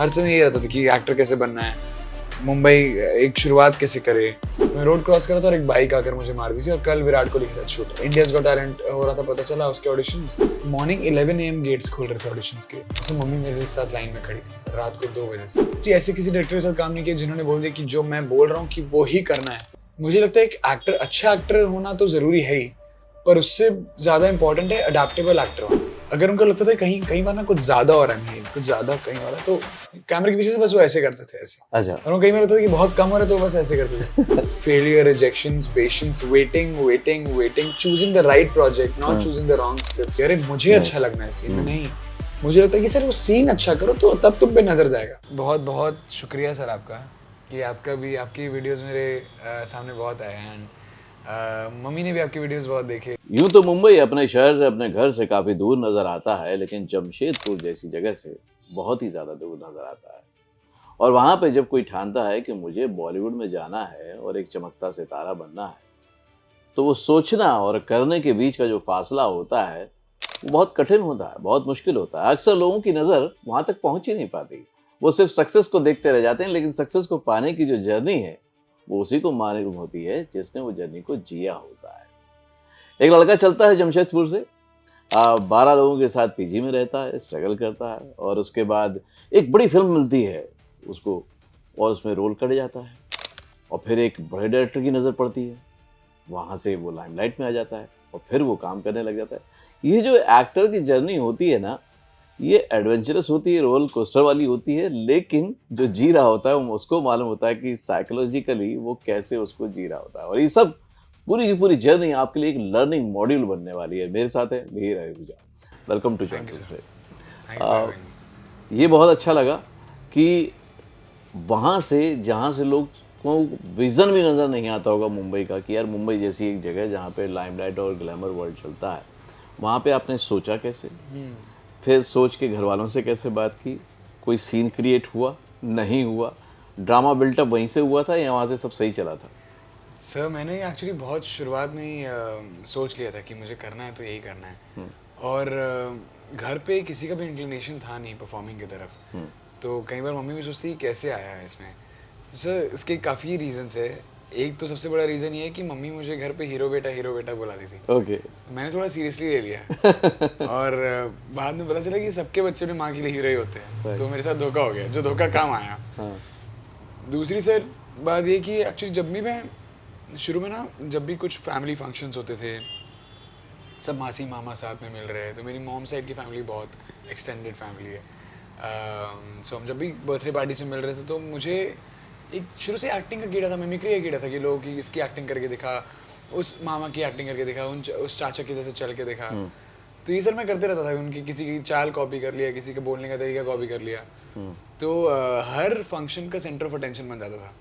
हर समय ये रहता था कि एक्टर कैसे बनना है, मुंबई एक शुरुआत कैसे करे। मैं रोड क्रॉस कर रहा था और एक बाइक आकर मुझे मार दी थी और कल विराट कोहली के साथ शूट है। इंडियाज गॉट टैलेंट हो रहा था, पता चला उसके ऑडिशंस मॉर्निंग 11 AM गेट्स खोल रहे थे ऑडिशंस के। उससे मम्मी मेरे साथ लाइन में खड़ी थी रात को 2 बजे से। जी ऐसे किसी डायरेक्टर के साथ काम नहीं किया जिन्होंने बोल दिया कि जो मैं बोल रहा हूँ कि वो ही करना है। मुझे लगता है एक एक्टर, अच्छा एक्टर होना तो जरूरी है ही, पर उससे ज्यादा इंपॉर्टेंट है अडेप्टेबल एक्टर होना। अगर उनको लगता था कहीं बार ना कुछ ज्यादा हो रहा है, कुछ ज्यादा कहीं हो रहा है, तो कैमरे के पीछे से बस वो ऐसे करते थे, ऐसे। अच्छा। और उनको कहीं बार लगता था कि बहुत कम हो रहा है, तो बस ऐसे करते थे। Failure, rejections, patience, waiting, choosing the right project, not choosing the wrong script. अरे मुझे अच्छा लगना है सीन में, नहीं मुझे लगता है कि सर वो सीन अच्छा करो तो तब तुम पे नजर जाएगा। बहुत बहुत शुक्रिया सर आपका कि आपका भी, आपकी वीडियोस मेरे सामने बहुत आए हैं एंड मम्मी ने भी आपकी वीडियोस बहुत देखे। यूं तो मुंबई अपने शहर से, अपने घर से काफी दूर नजर आता है, लेकिन जमशेदपुर जैसी जगह से बहुत ही ज्यादा दूर नजर आता है। और वहां पे जब कोई ठानता है कि मुझे बॉलीवुड में जाना है और एक चमकता सितारा बनना है, तो वो सोचना और करने के बीच का जो फासला होता है वो बहुत कठिन होता है, बहुत मुश्किल होता है। अक्सर लोगों की नज़र वहाँ तक पहुँच ही नहीं पाती, वो सिर्फ सक्सेस को देखते रह जाते हैं, लेकिन सक्सेस को पाने की जो जर्नी है वो उसी को मालूम होती है जिसने वो जर्नी को जिया होता है। एक लड़का चलता है जमशेदपुर से, 12 लोगों के साथ पीजी में रहता है, स्ट्रगल करता है, और उसके बाद एक बड़ी फिल्म मिलती है उसको और उसमें रोल कर जाता है, और फिर एक बड़े डायरेक्टर की नज़र पड़ती है, वहाँ से वो लाइमलाइट में आ जाता है और फिर वो काम करने लग जाता है। ये जो एक्टर की जर्नी होती है ना, ये एडवेंचरस होती है, रोल कोस्टर वाली होती है, लेकिन जो जी रहा होता है वो उसको मालूम होता है कि साइकोलॉजिकली वो कैसे उसको जी रहा होता है। और ये सब पूरी की पूरी जर्नी आपके लिए एक लर्निंग मॉड्यूल बनने वाली है। मेरे साथ है मिहिर आहूजा। Welcome to Jaunpur. ये बहुत अच्छा लगा कि वहाँ से, जहाँ से लोग को विज़न भी नज़र नहीं आता होगा मुंबई का, कि यार मुंबई जैसी एक जगह जहाँ पे लाइमलाइट और ग्लैमर वर्ल्ड चलता है, वहाँ पे आपने सोचा कैसे, फिर सोच के घर वालों से कैसे बात की, कोई सीन क्रिएट हुआ, नहीं हुआ, ड्रामा बिल्टअप वहीं से हुआ था या वहाँ से सब सही चला था? सर मैंने एक्चुअली बहुत शुरुआत में ही सोच लिया था कि मुझे करना है तो यही करना है। और घर पे किसी का भी इंक्लिनेशन था नहीं परफॉर्मिंग की तरफ, तो कई बार मम्मी भी सोचती है कैसे आया है इसमें। सर इसके काफ़ी रीज़न्स है। एक तो सबसे बड़ा रीज़न ये है कि मम्मी मुझे घर पे हीरो बेटा बुलाती थी। ओके। तो मैंने थोड़ा सीरियसली ले लिया और बाद में पता चला कि सबके बच्चे अपनी माँ के लिए हीरो ही होते हैं, तो मेरे साथ धोखा हो गया, जो धोखा काम आया। दूसरी सर बात ये कि एक्चुअली जब भी मैं शुरू में ना, जब भी कुछ फैमिली फंक्शंस होते थे, सब मासी मामा साथ में मिल रहे हैं, तो मेरी मॉम साइड की फैमिली बहुत एक्सटेंडेड फैमिली है। सो हम जब भी बर्थडे पार्टी से मिल रहे थे तो मुझे एक शुरू से एक्टिंग का कीड़ा था, मिमिक्री का कीड़ा था कि लोगों की इसकी एक्टिंग करके दिखा, उस मामा की एक्टिंग करके दिखा, उस चाचा की जैसे चल के दिखा। तो ये सर मैं करते रहता था, उनकी किसी की चाल कॉपी कर लिया, किसी का बोलने का तरीका कॉपी कर लिया। तो हर फंक्शन का सेंटर ऑफ अटेंशन बन जाता था।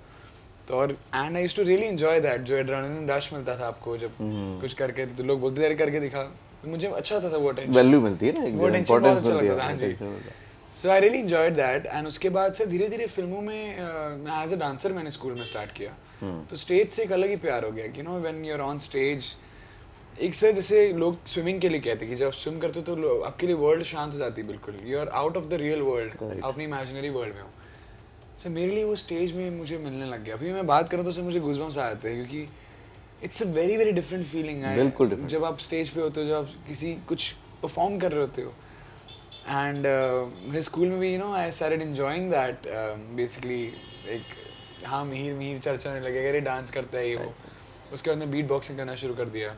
तो और and I used to really enjoy that, जो एड्रेनलिन रश मिलता था आपको जब कुछ करके, तो लोग बोलते थे करके दिखा, मुझे अच्छा होता था वो अटेंशन, वैल्यू मिलती है ना, वो अटेंशन बहुत अच्छा मिलती लगता था। हाँ जी, so I really enjoyed that. And उसके बाद से धीरे धीरे फिल्मों में एज अ डांसर मैंने स्कूल में स्टार्ट किया, तो स्टेज से एक अलग ही प्यार हो गया। You know when you are on stage, एक सर जैसे लोग स्विमिंग के लिए कहते हैं कि जब स्विम करते हो तो आपके लिए वर्ल्ड शांत हो जाती है, बिल्कुल you are out of the real world, अपनी इमेजिनरी वर्ल्ड में हो। सर मेरे लिए वो स्टेज में मुझे मिलने लग गया। अभी मैं बात करूँ तो सर मुझे गूज़बम्स आ जाते हैं, क्योंकि it's a very very different feeling है। बिल्कुल डिफरेंट। जब आप स्टेज पे होते हो, जब आप किसी कुछ परफॉर्म कर रहे होते हो, एंड मेरे स्कूल में भी you know I started enjoying that basically. एक हाँ मिहिर चर्चा होने लगेगा, अरे डांस करता है ये वो। उसके बाद मैं बीट बॉक्सिंग करना शुरू कर दिया।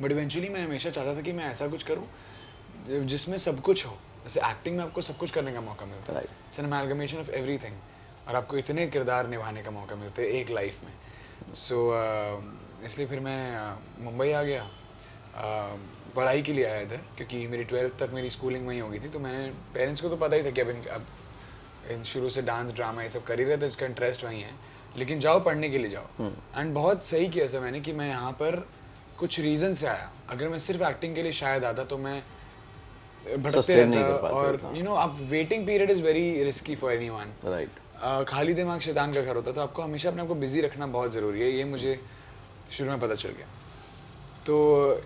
बट इवेंचुअली मैं हमेशा चाहता था कि मैं ऐसा कुछ करूँ जिसमें सब कुछ हो। जैसे एक्टिंग में आपको सब कुछ करने का मौका मिलता है, इट्स एन अमैलगमेशन ऑफ एवरीथिंग, और आपको इतने किरदार निभाने का मौका मिलता है एक लाइफ में। सो इसलिए फिर मैं मुंबई आ गया, पढ़ाई के लिए आया इधर, क्योंकि मेरी 12th तक मेरी स्कूलिंग वहीं हो गई थी। तो मैंने पेरेंट्स को तो पता ही था कि अब शुरू से डांस ड्रामा ये सब कर ही रहे थे, इसका इंटरेस्ट वहीं है, लेकिन जाओ पढ़ने के लिए जाओ। एंड बहुत सही किया सर मैंने कि मैं यहाँ पर कुछ रीज़न से आया। अगर मैं सिर्फ एक्टिंग के लिए शायद आता तो मैं भटकते रहता, और यू नो अब waiting period is very risky for anyone, right. खाली दिमाग शैतान का घर होता, तो आपको हमेशा अपने आप को बिजी रखना बहुत ज़रूरी है, ये मुझे शुरू में पता चल गया। तो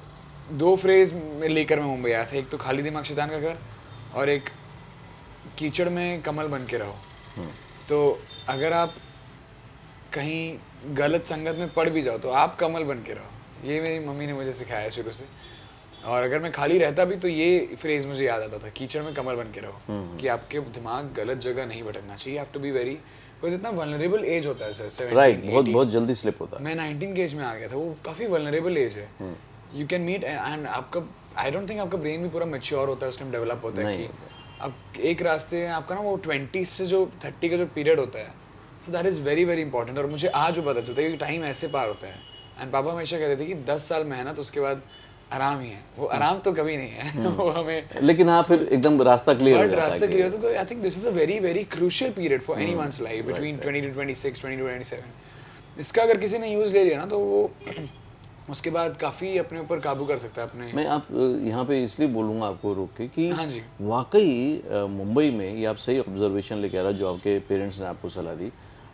2 फ्रेज में लेकर मैं मुंबई आया था, एक तो खाली दिमाग शैतान का घर, और एक कीचड़ में कमल बन के रहो। तो अगर आप कहीं गलत संगत में पड़ भी जाओ तो आप कमल बन के रहो। ये मेरी मम्मी ने मुझे सिखाया है शुरू से। और अगर मैं खाली रहता भी तो ये फ्रेज मुझे याद आता था, कीचड़ में कमल बन के रहो, कि आपके दिमाग गलत जगह नहीं भटकना चाहिए। Have to be very, because इतना वल्नरेबल एज होता है सर, 17, राइट, 18। बहुत जल्दी स्लिप होता है। मैं 19 के एज में आ गया था, वो काफ़ी वल्नरेबल एज है। यू कैन मीट एंड आपका, आई डोंट थिंक आपका ब्रेन भी पूरा मैच्योर होता है उस टाइम, डेवलप होता है कि अब एक रास्ते आपका ना वो 20 से जो 30 का जो पीरियड होता है, so that is very very important. और मुझे आज वो पता चलता है कि टाइम ऐसे पार होता है। एंड पापा हमेशा कहते थे कि 10 साल मेहनत, उसके बाद आराम ही है। वो आराम तो कभी नहीं है वो हमें, लेकिन हाँ फिर एकदम रास्ता क्लियर हो जाता है। रास्ता क्लियर होता है। तो I think this is a very very crucial period for anyone's life, between 20 to 26, 20 to 27। इसका अगर किसी ने यूज़ ले लिया ना तो वो उसके बाद काफ़ी अपने ऊपर काबू कर सकता है अपने। मैं आप यहाँ पे इसलिए बोलूँगा आपको रोक के कि हाँ जी, वाकई मुंबई में, ये आप सही ऑब्जर्वेशन लेके आ रहा, जो आपके पेरेंट्स ने आपको सलाह दी,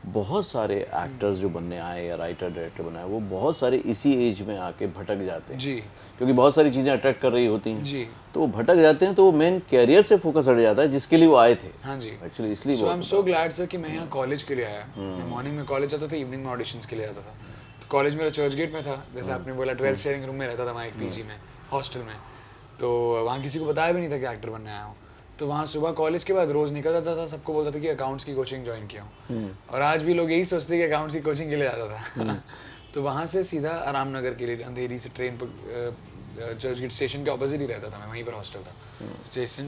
बहुत सारे एक्टर्स जो बनने आए या राइटर डायरेक्टर बनाए, वो बहुत सारे इसी एज में आके भटक जाते हैं जी क्योंकि बहुत सारी चीज़ें अट्रैक्ट कर रही होती हैं, जी, तो वो भटक जाते हैं, तो वो मेन कैरियर से फोकस हट जाता है जिसके लिए वो आए थे। हाँ जी। एक्चुअली इसलिए so I am so glad sir कि मैं यहाँ कॉलेज के लिए आया। मैं मॉर्निंग में कॉलेज जाता था, इवनिंग में ऑडिशंस के लिए आता था। तो कॉलेज मेरा चर्च गेट में था, जैसे आपने बोला 12 शेयरिंग रूम में रहता था वहाँ, एक पीजी में, हॉस्टल में। तो वहाँ किसी को बताया भी नहीं था कि एक्टर बनने आया हूँ। तो वहाँ सुबह कॉलेज के बाद रोज़ निकल जाता था, सबको बोलता था कि अकाउंट्स की कोचिंग ज्वाइन किया हूँ। और आज भी लोग यही सोचते हैं कि अकाउंट्स की कोचिंग के लिए जाता था। तो वहाँ से सीधा आराम नगर के लिए, अंधेरी से ट्रेन पर, चर्च गेट स्टेशन के ऑपोजिट ही रहता था मैं, वहीं पर हॉस्टल था।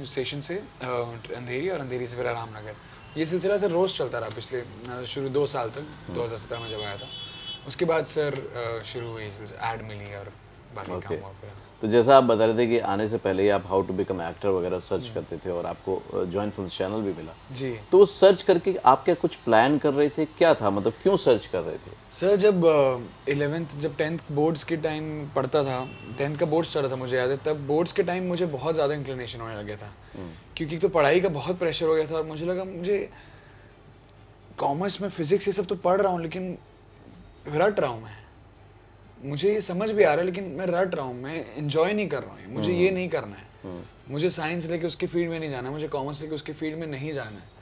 स्टेशन से अंधेरी, और अंधेरी से फिर आराम नगर। ये सिलसिला सर रोज़ चलता रहा पिछले शुरू 2 साल तक, 2017 में जब आया था। उसके बाद सर शुरू हुई ऐड मिली और बाकी काम हुआ फिर। तो जैसा आप बता रहे थे कि आने से पहले ही आप हाउ टू बिकम एक्टर वगैरह सर्च करते थे और आपको जॉइन फिल्म चैनल भी मिला, जी। तो सर्च करके आप क्या कुछ प्लान कर रहे थे, क्या था, मतलब क्यों सर्च कर रहे थे? सर जब 11th जब 10th बोर्ड्स के टाइम पढ़ता था, 10th का बोर्ड्स चल रहा था मुझे याद है, तब बोर्ड्स के टाइम मुझे बहुत ज़्यादा इंक्लिनेशन होने लग गया था, क्योंकि तो पढ़ाई का बहुत प्रेशर हो गया था। और मुझे लगा मुझे कॉमर्स में फिजिक्स ये सब तो पढ़ रहा हूँ, लेकिन रट रहा हूँ मैं, मुझे ये समझ भी आ रहा है लेकिन मैं रट रहा हूँ, मैं एंजॉय नहीं कर रहा हूँ, मुझे ये नहीं करना है। मुझे साइंस लेके उसके फील्ड में नहीं जाना है, मुझे कॉमर्स लेके उसके फील्ड में नहीं जाना है।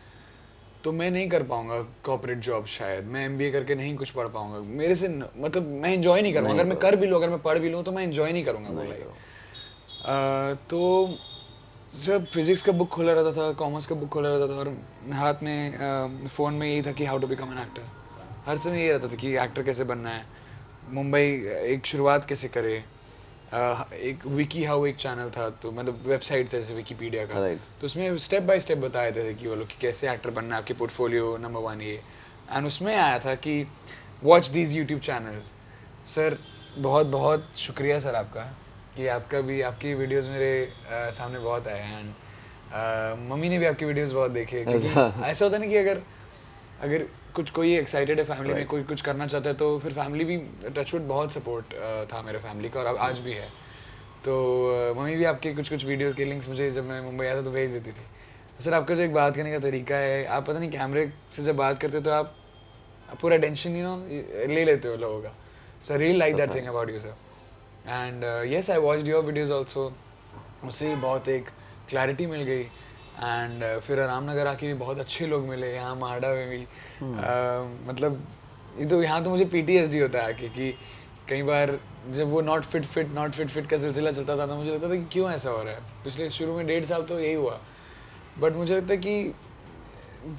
तो मैं नहीं कर पाऊंगा कॉर्पोरेट जॉब, शायद मैं MBA करके नहीं कुछ पढ़ पाऊंगा, मेरे से मतलब मैं एंजॉय नहीं करूँगा। अगर मैं कर भी लूँ, अगर मैं पढ़ भी लूँ, तो मैं एंजॉय नहीं करूँगा वो लाइफ। तो जब फिजिक्स का बुक खोला रहता था, कॉमर्स का बुक खोला रहता था, और हाथ में फ़ोन में यही था कि how to become an actor. हर समय यही रहता था कि एक्टर कैसे बनना है, मुंबई एक शुरुआत कैसे करे। एक विकी हाउ एक चैनल था, तो मतलब वेबसाइट था जैसे विकीपीडिया का, तो उसमें स्टेप बाय स्टेप बताए थे कि वो लोग कि कैसे एक्टर बनना है, आपके पोर्टफोलियो नंबर 1 ये। एंड उसमें आया था कि watch these YouTube channels. Sir बहुत बहुत शुक्रिया सर आपका, कि आपका भी, आपकी वीडियोस मेरे सामने बहुत आए। एंड मम्मी ने भी आपकी वीडियोस बहुत देखे, क्योंकि ऐसा होता है ना कि अगर कुछ कोई एक्साइटेड है फैमिली में, कोई कुछ करना चाहता है, तो फिर फैमिली भी टचवुड बहुत सपोर्ट था मेरे फैमिली का, और अब आज भी है। तो मम्मी भी आपके कुछ वीडियोस के लिंक्स मुझे जब मैं मुंबई आया था तो भेज देती थी। सर आपका जो एक बात करने का तरीका है, आप पता नहीं कैमरे से जब बात करते हो तो आप पूरा टेंशन ले लेते हो लोगों का। So I really like that thing about you sir. And yes, I watched your videos also. उससे बहुत एक क्लैरिटी मिल गई। एंड फिर रामनगर आके भी बहुत अच्छे लोग मिले, यहाँ माडा में भी। मतलब ये तो यहाँ तो मुझे PTSD होता है आके, कि कई बार जब वो नॉट फिट का सिलसिला चलता था, तो मुझे लगता था कि क्यों ऐसा हो रहा है। पिछले शुरू में 1.5 साल तो यही हुआ, बट मुझे लगता है कि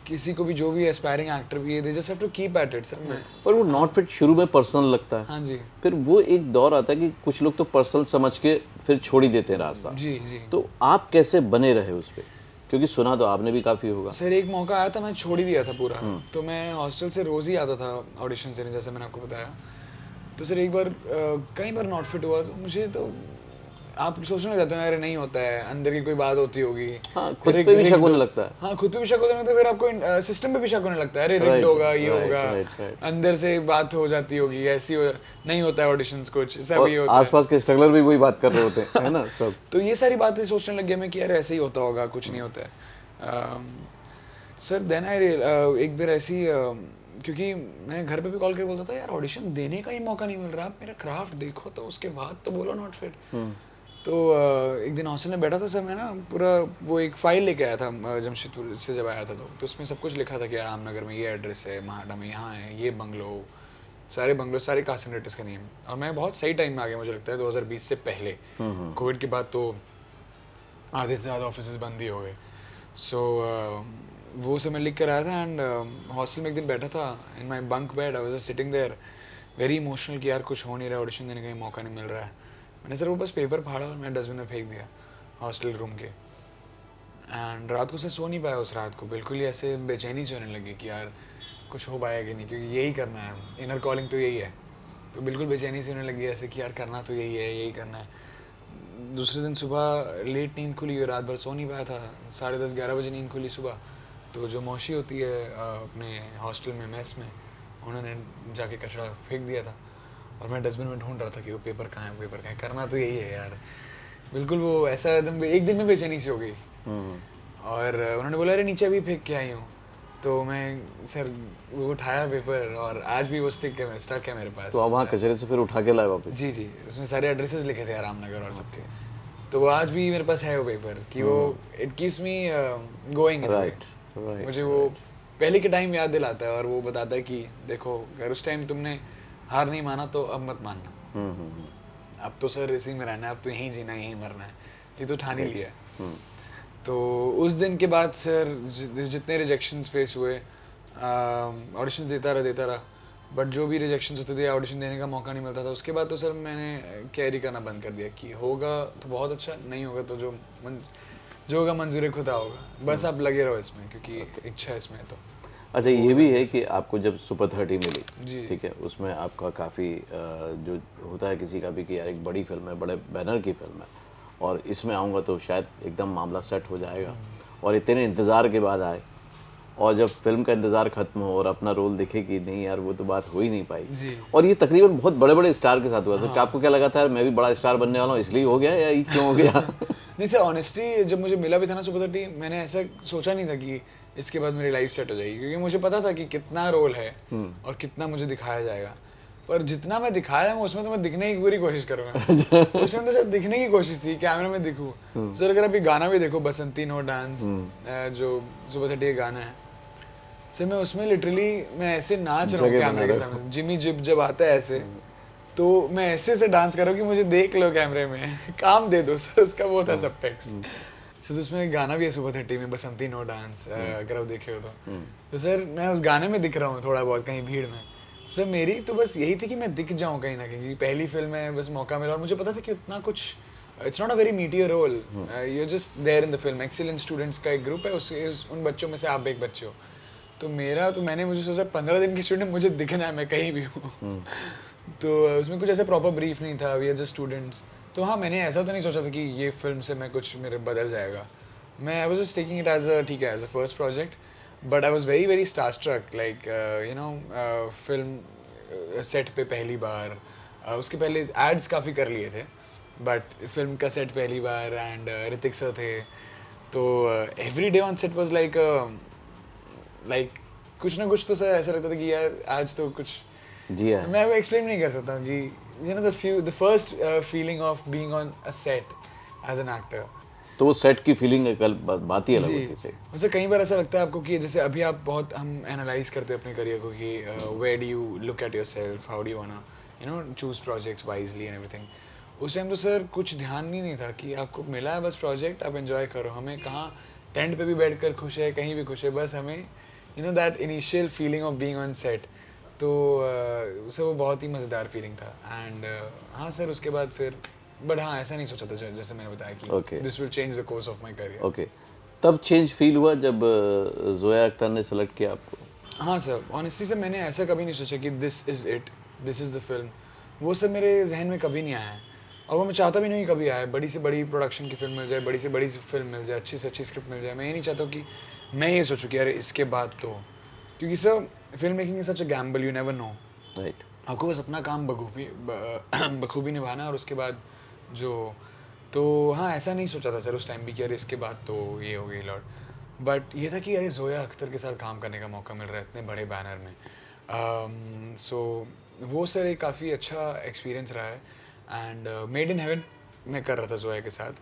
किसी को भी, जो भी एस्पायरिंग एक्टर भी है, they just have to keep at it sir. मैं पर वो नॉट फिट शुरू में पर्सनल लगता है, हाँ जी, फिर वो एक दौर आता है कि कुछ लोग तो पर्सनल समझ के फिर छोड़ ही देते हैं रास्ता। जी जी। तो आप कैसे बने रहे उस पर, क्योंकि सुना तो आपने भी काफ़ी होगा। सर एक मौका आया था, मैं छोड़ ही दिया था पूरा। तो मैं हॉस्टल से रोज़ ही आता था ऑडिशन देने, जैसे मैंने आपको बताया। तो सर एक बार कई बार नॉट फिट हुआ, तो मुझे तो आप सोचने लग जाते हैं अरे नहीं होता है, अंदर की कोई बात होती होगी। हाँ, खुद पे भी शक होने लगता है। हाँ, खुद पे भी शक होने लगता है, फिर आपको सिस्टम पे भी शक होने लगता है, अरे रिग्ड होगा, ये होगा, अंदर से बात हो जाती होगी, ऐसी नहीं होता है ऑडिशंस, कुछ सब ये होता है। आसपास के स्ट्रगलर भी वही बात कर रहे होते हैं, है ना सब। तो ये सारी बातें सोचने लग गया मैं कि यार ऐसे ही होता होगा, कुछ नहीं होता है। सर देन आई एक बार ऐसी, क्योंकि मैं घर पे भी कॉल करके बोलता था यार ऑडिशन देने का ही मौका नहीं मिल रहा, आप मेरा क्राफ्ट देखो तो उसके बाद तो बोलो नॉट फिट। तो एक दिन हॉस्टल में बैठा था सर, मैं ना पूरा वो एक फाइल लेके आया था जमशेदपुर से जब आया था, तो उसमें सब कुछ लिखा था कि रामनगर में ये एड्रेस है, महाड़ा में यहाँ है, ये बंगलो, सारे बंगलो, सारे कास्टिंग डायरेक्टर्स का नेम। और मैं बहुत सही टाइम में आ गया, मुझे लगता है 2020 से पहले। कोविड के बाद तो आधे से ज़्यादा ऑफिस बंद ही हो गए। सो वो सब मैं लिख कर आया था। एंड हॉस्टल में एक दिन बैठा था in my bunk bed, I was just sitting there very emotional कि यार कुछ हो नहीं रहा, ऑडिशन देने का मौका नहीं मिल रहा है। मैंने सर वो बस पेपर फाड़ा और मैं डस्टबिन में फेंक दिया हॉस्टल रूम के। एंड रात को सर सो नहीं पाया उस रात को, बिल्कुल ही ऐसे बेचैनी से होने लगी कि यार कुछ हो पाएगा कि नहीं, क्योंकि यही करना है, इनर कॉलिंग तो यही है। तो बिल्कुल बेचैनी से होने लगी ऐसे कि यार करना तो यही है, यही करना है। दूसरे दिन सुबह लेट नींद खुली, रात भर सो नहीं पाया था, 10:30-11 बजे नींद खुली सुबह। तो जो मौसी होती है अपने हॉस्टल में मेस में, उन्होंने जाके कचरा फेंक दिया था और मैं डस्टबिन में ढूंढ रहा था कि वो पेपर कहाँ है, पेपर कहाँ है। करना तो यही है यार। बिल्कुल वो ऐसा एकदम एक दिन में बेचैनी सी हो गई। और उन्होंने बोला अरे नीचे अभी फेंक के आई हूँ। तो मैं सर वो उठाया पेपर और आज भी वो स्टक है मेरे पास। तो आप वहाँ कचरे से फिर उठा के लाए वापस? जी जी, उसमें सारे एड्रेसेस लिखे थे रामनगर और सबके। तो वो आज भी मेरे पास है वो पेपर कि वो it keeps me going. Right, मुझे वो पहले के टाइम याद दिलाता है और वो बताता है कि देखो अगर उस टाइम तुमने हार नहीं माना तो अब मत मानना। अब तो सर इसी में रहना है, अब तो यहीं जीना यहीं मरना है, ये तो ठान ही लिया है। तो उस दिन के बाद सर जितने रिजेक्शंस फेस हुए, ऑडिशन देता रहा, बट जो भी रिजेक्शंस होते थे, ऑडिशन देने का मौका नहीं मिलता था, उसके बाद तो सर मैंने कैरी करना बंद कर दिया कि होगा तो बहुत अच्छा, नहीं होगा तो जो होगा मंजूर खुदा होगा, बस आप लगे रहो इसमें क्योंकि इच्छा है इसमें। तो अच्छा ये भी है कि आपको जब सुपर 30 मिली, जी ठीक है, उसमें आपका काफ़ी जो होता है किसी का भी कि यार एक बड़ी फिल्म है, बड़े बैनर की फिल्म है और इसमें आऊँगा तो शायद एकदम मामला सेट हो जाएगा, और इतने इंतज़ार के बाद आए और जब फिल्म का इंतज़ार खत्म हो और अपना रोल दिखे कि नहीं यार वो तो बात हो ही नहीं पाई। जी। और ये तकरीबन बहुत बड़े बड़े स्टार के साथ हुआ था। आपको क्या लगा था यार मैं भी बड़ा स्टार बनने वाला हूँ इसलिए हो गया या ये क्यों हो गया? नहीं सर, ऑनेस्टली जब मुझे मिला भी था ना सुपर 30, मैंने ऐसा सोचा नहीं था कि इसके बाद मेरी लाइफ सेट हो जाएगी, क्योंकि मुझे पता था कि कितना रोल है और कितना मुझे दिखाया जाएगा। पर जितना मैं दिखाया हूँ उसमें तो मैं दिखने की पूरी कोशिश करूँगा। उसमें तो सर दिखने की कोशिश थी, कैमरे में दिखूँ। सर अगर अभी गाना भी देखो, बसंती नो डांस, जो सुपर 30 का गाना है सर, मैं उसमें लिटरली मैं ऐसे नाच रहा हूँ कैमरे के सामने। जिमी जिप जब आता है ऐसे, तो मैं ऐसे से डांस कर रहा हूँ कि मुझे देख लो कैमरे में, काम दे दो सर। उसका वो था सब टेक्स्ट। सर उसमें एक गाना भी है सुपर 30 में, बसंती नो डांस, अगर आप देखे हो तो सर मैं उस गाने में दिख रहा हूँ थोड़ा बहुत कहीं भीड़ में। सर मेरी तो बस यही थी कि मैं दिख जाऊँ कहीं ना कहीं, पहली फिल्म है, बस मौका मिला और मुझे पता था कि उतना कुछ, it's not a very meatier role, you just there in the film. Excellent students का एक ग्रुप है, उन बच्चों में से आप एक बच्चे हो। तो मैंने मुझे सोचा 15 दिन की स्टूडेंट, मुझे दिखना है मैं कहीं भी हूँ। तो उसमें कुछ ऐसा प्रॉपर ब्रीफ नहीं था, वी आर जस्ट स्टूडेंट्स। तो हाँ, मैंने ऐसा तो नहीं सोचा था कि ये फिल्म से मैं कुछ मेरे बदल जाएगा। मैं I was just taking it as a ठीक है, as a first project, but I was very very starstruck, like you know film set पे पहली बार। उसके पहले एड्स काफ़ी कर लिए थे, बट फिल्म का सेट पहली बार, एंड ऋतिक सर थे। तो every day on set was like कुछ ना कुछ तो सर ऐसा लगता था कि यार आज तो कुछ जी हाँ। मैं वो एक्सप्लेन नहीं कर सकता कि you know the first feeling of being on a set as an actor. तो वो सेट की फीलिंग कल बात ही अलग होती है। वैसे कई बार ऐसा लगता है आपको कि जैसे अभी आप बहुत, हम एनालाइज करते हैं अपने करियर को कि where do you look at yourself, how do you wanna you know choose projects wisely and everything. उस टाइम तो सर कुछ ध्यान ही नहीं था कि आपको मिला है बस प्रोजेक्ट, आप एंजॉय करो। हमें कहाँ टेंट पे भी बैठ कर खुश है, कहीं भी खुश है, बस हमें you know that initial feeling of being on set. तो सर वो बहुत ही मज़ेदार फीलिंग था। एंड हाँ सर, उसके बाद फिर बट हाँ ऐसा नहीं सोचा था जैसे मैंने बताया कि this will change the course of my career. Okay, तब चेंज फील हुआ जब जोया अख्तर ने सेलेक्ट किया आपको? हाँ सर, ऑनेस्टली सर मैंने ऐसा कभी नहीं सोचा कि this is it, this is the film. वो सब मेरे जहन में कभी नहीं आया है और वो मैं चाहता भी नहीं कभी आया। बड़ी से बड़ी प्रोडक्शन की फिल्म मिल जाए, बड़ी से बड़ी फिल्म मिल जाए, अच्छी से अच्छी स्क्रिप्ट मिल जाए, मैं ये नहीं चाहता कि मैं ये सोचूं कि अरे इसके बाद तो, क्योंकि sir film making is such a gamble, you never know. Right. आपको बस अपना काम बखूबी निभाना और उसके बाद जो, तो हाँ ऐसा नहीं सोचा था सर उस टाइम भी कि अरे इसके बाद तो ये हो गई लॉट। बट ये था कि अरे जोया अख्तर के साथ काम करने का मौका मिल रहा है इतने बड़े बैनर में। सो वो सर एक काफ़ी अच्छा एक्सपीरियंस रहा है। एंड मेड इन हेवन मैं कर रहा था जोया के साथ,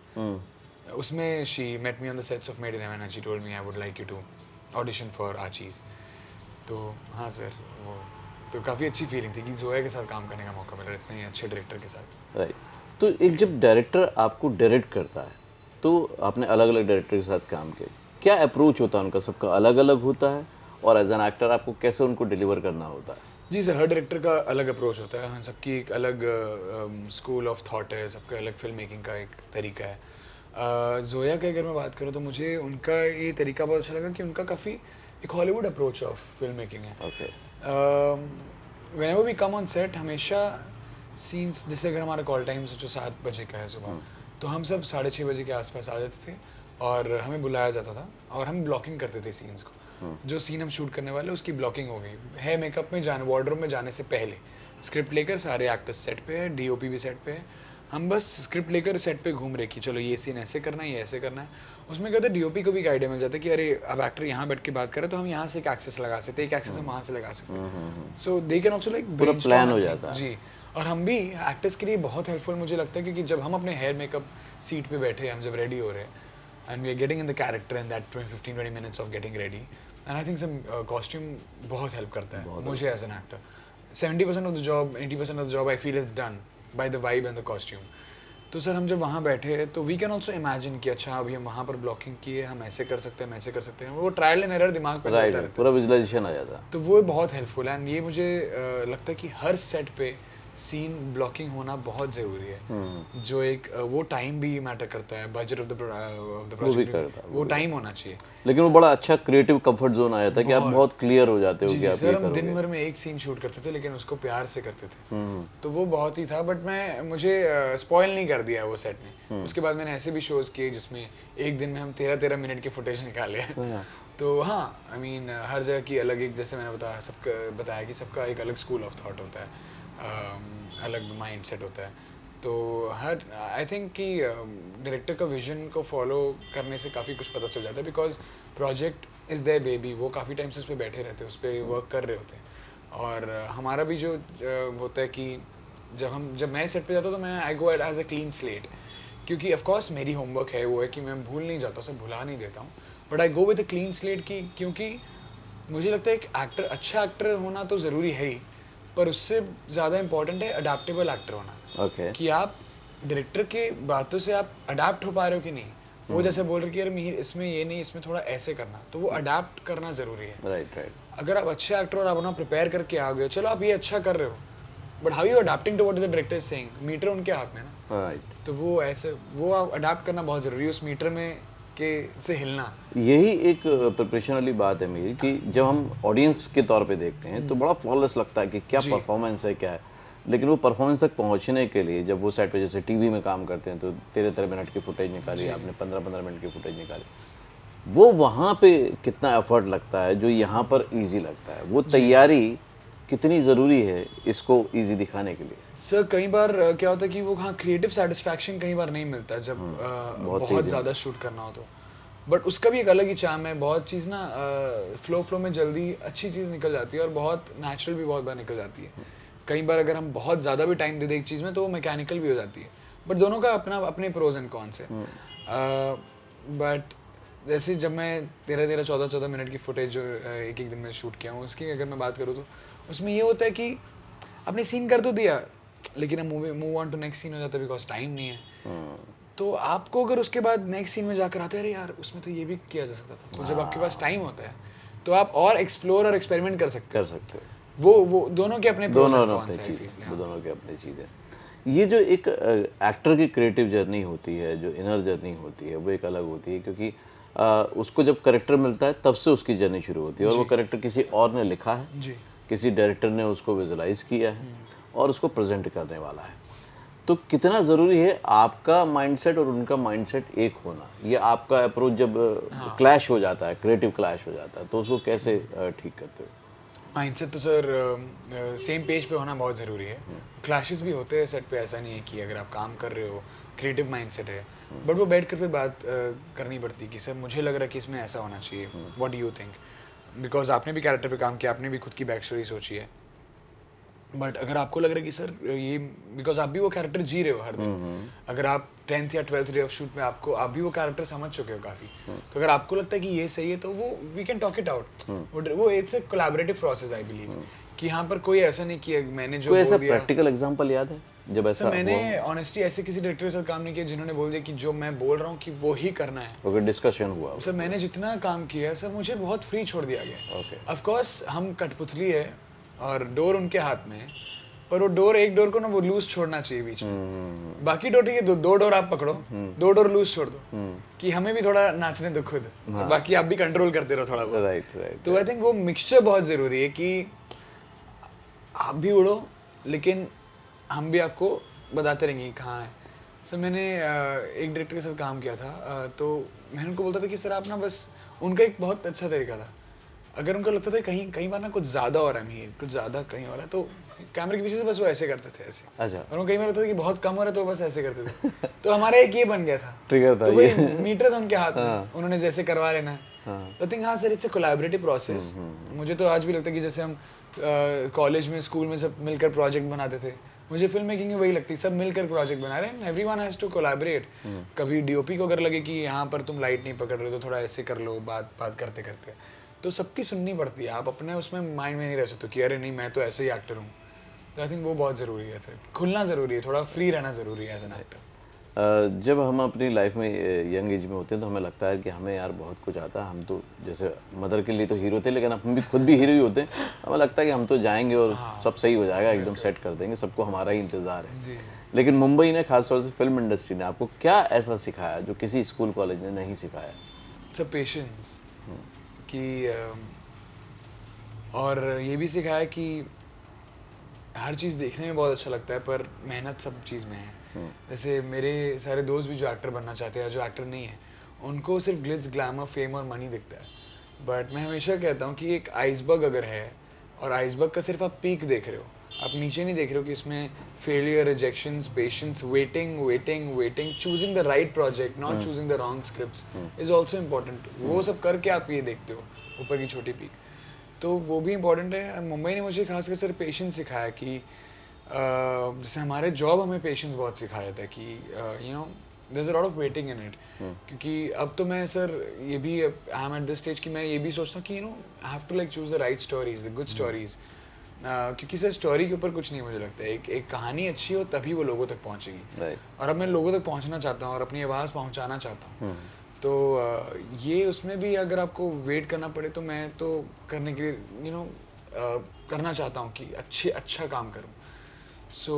उसमें she met me on the sets of Made in Heaven and she told me I would like you to audition for Archies. तो हाँ सर, वो तो काफ़ी अच्छी फीलिंग थी कि जोया के साथ काम करने का मौका मिला इतने अच्छे डायरेक्टर के साथ। राइट। तो एक जब डायरेक्टर आपको डायरेक्ट करता है, तो आपने अलग अलग डायरेक्टर के साथ काम किया, क्या अप्रोच होता है उनका? सबका अलग अलग होता है, और एज एन एक्टर आपको कैसे उनको डिलीवर करना होता है? जी सर, हर डायरेक्टर का अलग अप्रोच होता है, सबकी एक अलग स्कूल ऑफ थॉट है, सबका अलग फिल्म मेकिंग का एक तरीका है। जोया की अगर मैं बात करूँ तो मुझे उनका ये तरीका बहुत अच्छा लगा कि उनका काफ़ी एक Hollywood approach of film making है। Okay. Whenever we come on set, हमेशा सीन्स, जैसे अगर हमारा कॉल टाइम सोचो 7 बजे का है सुबह, तो हम सब 6:30 बजे के आसपास आ जाते थे और हमें बुलाया जाता था और हम ब्लॉकिंग करते थे सीन्स को। जो सीन हम शूट करने वाले उसकी ब्लॉकिंग हो गई है, मेकअप में जाने, वार्डरोब में जाने से पहले स्क्रिप्ट लेकर सारे एक्टर्स सेट पे है, डीओपी भी सेट पे है, हम बस स्क्रिप्ट लेकर सेट पे घूम रहे कि चलो ये सीन ऐसे करना है, ये ऐसे करना है। उसमें क्या होता है, डीओपी को भी एक आइडिया मिल जाता है कि अरे अब एक्टर यहाँ बैठ के बात करे तो हम यहाँ से एक एक्सेस लगा सकते हैं, एक एक्सेस हम वहाँ से लगा सकते हैं। सो दे कैन ऑल्सो लाइक पूरा प्लान हो जाता है। जी। और हम भी एक्टर्स के लिए बहुत हेल्पफुल मुझे लगता है, क्योंकि जब हम अपने हेयर मेकअप सीट पे बैठे, हम जब रेडी हो रहे हैं and we are getting in the character in that 15-20 minutes of getting ready, and I think some costume बहुत हेल्प करता है मुझे as an actor. 70% of the job, 80% of the job I feel is done by the vibe and the costume. तो sir हम जब वहाँ बैठे तो वी कैन ऑल्सो इमेजिन कि अच्छा अभी हम वहाँ पर ब्लॉकिंग किए, हम ऐसे कर सकते हैं, हम ऐसे कर सकते हैं, वो ट्रायल एंड एरर दिमाग पर चलता रहता है, पूरा विजुअलाइजेशन आ जाता है। तो वो बहुत हेल्पफुल है। एंड ये मुझे लगता है कि हर सेट पे सीन ब्लॉकिंग होना बहुत ज़रूरी है, जो एक वो टाइम भी मैटर करता है, बजट ऑफ द प्रोजेक्ट, वो टाइम होना चाहिए। लेकिन वो बड़ा अच्छा क्रिएटिव कंफर्ट जोन आ जाता है कि आप बहुत क्लियर हो जाते हो कि आप ये सर हम करोगे। दिन भर में एक सीन शूट करते थे, लेकिन उसको प्यार से करते थे, तो वो बहुत ही था। बट मुझे स्पॉइल नहीं कर दिया वो सेट ने। उसके बाद मैंने ऐसे भी शोज किए जिसमें एक दिन में हम 13-13 मिनट की फुटेज निकाले हैं। तो हाँ, आई मीन हर जगह की अलग एक, जैसे मैंने बताया कि सबका एक अलग स्कूल ऑफ थॉट होता है, अलग माइंड सेट होता है। तो हर आई थिंक कि डायरेक्टर का विजन को फॉलो करने से काफ़ी कुछ पता चल जाता है, because project is their baby, वो काफ़ी टाइम से उस पर बैठे रहते हैं, उस पर वर्क कर रहे होते हैं। और हमारा भी जो होता है कि जब मैं सेट पे जाता हूँ तो मैं I go as a clean slate, क्योंकि ऑफकोर्स मेरी होमवर्क है वो है कि मैं भूल नहीं जाता, उसे भुला नहीं देता हूँ, but I go with a clean slate की, क्योंकि मुझे लगता है एक एक्टर, अच्छा एक्टर होना तो ज़रूरी है ही, पर उससे ज़्यादा इम्पोर्टेंट है अडेप्टेबल एक्टर होना। कि आप डायरेक्टर के बातों से आप अडेप्ट हो पा रहे हो कि नहीं। वो जैसे बोल रहे कि यार मिहिर इसमें ये नहीं, इसमें थोड़ा ऐसे करना, तो वो अडेप्ट करना ज़रूरी है। राइट। अगर आप अच्छे एक्टर और आप अपना प्रिपेयर करके आ गए, चलो आप ये अच्छा कर रहे हो, but how you adapting to what the director is saying, metre उनके हाथ में ना। राइट। तो वो ऐसे वो अडेप्ट करना बहुत ज़रूरी है, उस मीटर में के से हिलना। यही एक प्रिपरेशन वाली बात है मेरी, कि जब हम ऑडियंस के तौर पे देखते हैं तो बड़ा फ्लॉलेस लगता है कि क्या परफॉर्मेंस है, क्या है, लेकिन वो परफॉर्मेंस तक पहुंचने के लिए जब वो सेट पे, जैसे टीवी में काम करते हैं तो 13-13 मिनट की फुटेज निकाली आपने, 15-15 मिनट की फुटेज निकाली, वो वहाँ पे कितना एफर्ट लगता है जो यहाँ पर इजी लगता है, वो तैयारी कितनी ज़रूरी है इसको इजी दिखाने के लिए? सर कई बार क्या होता है कि वो हाँ क्रिएटिव सेटिस्फैक्शन कई बार नहीं मिलता जब बहुत ज़्यादा शूट करना हो तो, बट उसका भी एक अलग ही चार्म है। बहुत चीज़ ना फ्लो में जल्दी अच्छी चीज़ निकल जाती है और बहुत नेचुरल भी बहुत बार निकल जाती है। कई बार अगर हम बहुत ज़्यादा भी टाइम दे दें एक चीज़ में तो वो मैकेनिकल भी हो जाती है, बट दोनों का अपने प्रोज एंड कॉन्स है। बट जैसे जब मैं 13-14 मिनट की फुटेज जो एक दिन में शूट किया हूँ, उसकी अगर मैं बात करूँ तो उसमें ये होता है कि आपने सीन कर तो दिया, लेकिन अब move on to next scene हो जाता है, बिकॉज टाइम नहीं है। तो आपको अगर उसके बाद नेक्स्ट सीन में जाकर आते हैं, अरे यार उसमें तो ये भी किया जा सकता था, तो जब आपके पास टाइम होता है तो आप और एक्सप्लोर और एक्सपेरिमेंट कर सकते हो। वो दोनों के अपने दोनों के अपनी चीज़ है। ये जो एक एक्टर की क्रिएटिव जर्नी होती है, जो इनर जर्नी होती है, वो एक अलग होती है, क्योंकि उसको जब करेक्टर मिलता है तब से उसकी जर्नी शुरू होती है, और वो करेक्टर किसी और ने लिखा है जी, किसी डायरेक्टर ने उसको विजुलाइज किया है और उसको प्रेजेंट करने वाला है। तो कितना ज़रूरी है आपका माइंडसेट और उनका माइंडसेट एक होना, ये आपका अप्रोच जब क्लैश हो जाता है, क्रिएटिव क्लैश हो जाता है, तो उसको कैसे ठीक करते हो? माइंडसेट तो सर सेम पेज पे होना बहुत ज़रूरी है। क्लैशेस भी होते हैं सेट पे, ऐसा नहीं है कि अगर आप काम कर रहे हो क्रिएटिव माइंडसेट है, बट वो बैठ कर फिर बात करनी पड़ती है कि सर मुझे लग रहा है कि इसमें ऐसा होना चाहिए, what do you think, because आपने भी कैरेक्टर पे काम किया, आपने भी खुद की बैक स्टोरी सोची है, बट अगर आपको लग रहा है कि सर ये, बिकॉज आप भी वो कैरेक्टर जी रहे हो हर दिन, अगर आप 10th या 12th डे ऑफ शूट में आपको आप भी वो कैरेक्टर समझ चुके हो काफ़ी, तो अगर आपको लगता है कि ये सही है तो वो we can talk it out. वो it's a collaborative process I believe, कि यहाँ पर कोई ऐसा नहीं किया मैंने जो कोई ऐसा बोल दिया। प्रैक्टिकल एग्जांपल याद है जब ऐसा सर मैंने हुआ? ऑनेस्टली ऐसे किसी डायरेक्टर के साथ काम नहीं किया जिन्होंने बोल दिया कि जो मैं बोल रहा हूँ कि वो ही करना है। ओके, डिस्कशन हुआ? सर मैंने जितना काम किया है सर मुझे बहुत फ्री छोड़ दिया गया। ओके। ऑफ कोर्स हम कठपुतली है और डोर उनके हाथ में है, पर वो डोर, एक डोर को ना वो लूज छोड़ना चाहिए बीच में। बाकी डोर ठीक है, दो डोर आप पकड़ो, 2 डोर लूज छोड़ दो कि हमें भी थोड़ा नाचने दो खुद, और बाकी आप भी कंट्रोल करते रहो थोड़ा बहुत। राइट। तो आई थिंक वो मिक्सचर बहुत जरूरी है कि आप भी उड़ो लेकिन हम भी आपको बताते रहेंगे कहाँ है। सर मैंने एक डायरेक्टर के साथ काम किया था, तो मैंने उनको बोलता था कि सर आप ना बस, उनका एक बहुत अच्छा तरीका था, अगर उनको लगता था कहीं बार ना कुछ ज़्यादा हो रहा है, मीर कुछ ज़्यादा कहीं हो रहा है, तो कैमरे के पीछे से बस वो ऐसे करते थे ऐसे। अच्छा। और उनको कई बार लगता था कि बहुत कम हो रहा है तो वो बस ऐसे करते थे। तो हमारा एक ये बन गया था, ट्रिगर था तो ये। वही मीटर था उनके हाथ में, उन्होंने जैसे करवा लेना है। तो आई थिंक हाँ sir, it's a collaborative process. मुझे तो आज भी लगता है कि जैसे हम कॉलेज में, स्कूल में सब मिलकर प्रोजेक्ट बनाते थे, मुझे फिल्म मेकिंग में वही लगती है, सब मिलकर प्रोजेक्ट बना रहे हैं, एवरीवन हैज टू कोलैबोरेट। कभी डीओपी को अगर लगे कि यहाँ पर तुम लाइट नहीं पकड़ रहे हो तो थोड़ा ऐसे कर लो, बात करते करते, तो सबकी सुननी पड़ती है। आप अपने उसमें माइंड में नहीं रह सकते कि अरे नहीं मैं तो ऐसे ही एक्टर हूँ। तो आई थिंक वो बहुत ज़रूरी है सर, खुलना ज़रूरी है, थोड़ा फ्री रहना ज़रूरी है एज एन एक्टर। जब हम अपनी लाइफ में यंग एज में होते हैं तो हमें लगता है कि हमें यार बहुत कुछ आता है, हम तो जैसे मदर के लिए तो हीरो थे, लेकिन हम भी खुद भी हीरो ही होते हैं। हमें लगता है कि हम तो जाएंगे और सब सही हो जाएगा, एकदम सेट कर देंगे, सबको हमारा ही इंतज़ार है जी। लेकिन मुंबई ने, खासतौर से फिल्म इंडस्ट्री ने आपको क्या ऐसा सिखाया जो किसी स्कूल कॉलेज ने नहीं सिखाया? इट्स पेशेंस कि और ये भी सिखाया कि हर चीज़ देखने में बहुत अच्छा लगता है पर मेहनत सब चीज़ में है। जैसे मेरे सारे दोस्त भी जो एक्टर बनना चाहते हैं, जो एक्टर नहीं है, उनको सिर्फ ग्लिट्स, ग्लैमर, फेम और मनी दिखता है। बट मैं हमेशा कहता हूँ कि एक आइसबर्ग अगर है और आइसबर्ग का सिर्फ आप पीक देख रहे हो, आप नीचे नहीं देख रहे हो कि इसमें failure, rejections, patience, waiting, choosing the right project, not choosing the wrong scripts is also important. वो सब करके आप ये देखते हो ऊपर की छोटी पीक, तो वो भी इम्पॉर्टेंट है। मुंबई ने मुझे खासकर सर पेशेंस सिखाया कि जैसे हमारे जॉब हमें पेशेंस बहुत सिखाया था कि you know there is a lot of waiting in it. क्योंकि अब तो मैं सर ये भी I am at this stage कि मैं ये भी सोचता हूँ कि you know I have to like choose the right stories, the good stories. क्योंकि सर स्टोरी के ऊपर कुछ नहीं मुझे लगता है, एक कहानी अच्छी हो तभी वो लोगों तक पहुँचेगी। और अब मैं लोगों तक पहुँचना चाहता हूँ और अपनी आवाज़ पहुँचाना चाहता हूँ। तो ये उसमें भी अगर आपको वेट करना पड़े तो मैं तो करने के लिए करना चाहता हूँ कि अच्छा काम करूँ। सो